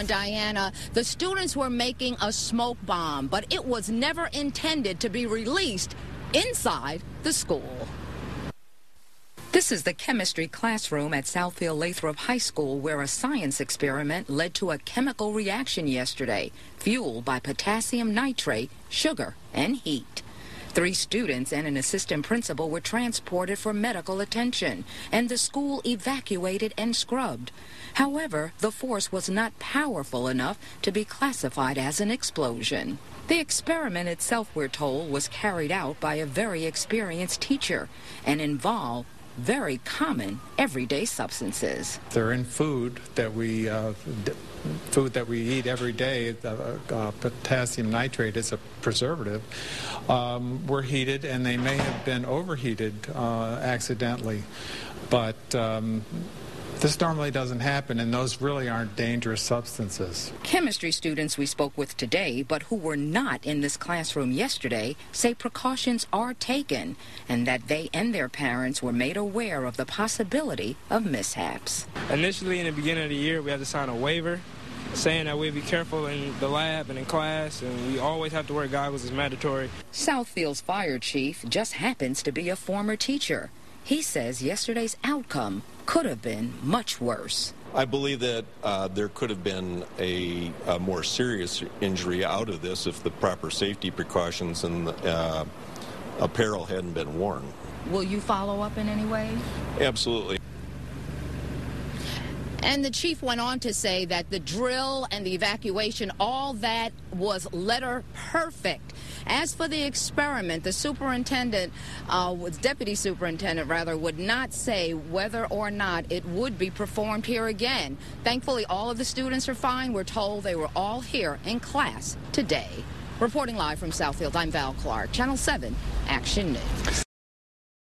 Diana, the students were making a smoke bomb, but it was never intended to be released inside the school. This is the chemistry classroom at Southfield Lathrop High School, where a science experiment led to a chemical reaction yesterday, fueled by potassium nitrate, sugar, and heat. 3 students and an assistant principal were transported for medical attention, and the school evacuated and scrubbed. However, the force was not powerful enough to be classified as an explosion. The experiment itself, we're told, was carried out by a very experienced teacher and involved very common everyday substances. They're in food that we eat every day. Potassium nitrate is a preservative. Were heated, and they may have been overheated accidentally, but this normally doesn't happen, and those really aren't dangerous substances. Chemistry students we spoke with today, but who were not in this classroom yesterday, say precautions are taken and that they and their parents were made aware of the possibility of mishaps. Initially, in the beginning of the year, we had to sign a waiver saying that we'd be careful in the lab and in class, and we always have to wear goggles as mandatory. Southfield's fire chief just happens to be a former teacher. He says yesterday's outcome could have been much worse. I believe that there could have been a more serious injury out of this if the proper safety precautions and apparel hadn't been worn. Will you follow up in any way? Absolutely. And the chief went on to say that the drill and the evacuation, all that was letter perfect. As for the experiment, the superintendent, deputy superintendent rather, would not say whether or not it would be performed here again. Thankfully, all of the students are fine. We're told they were all here in class today. Reporting live from Southfield, I'm Val Clark, Channel 7 Action News.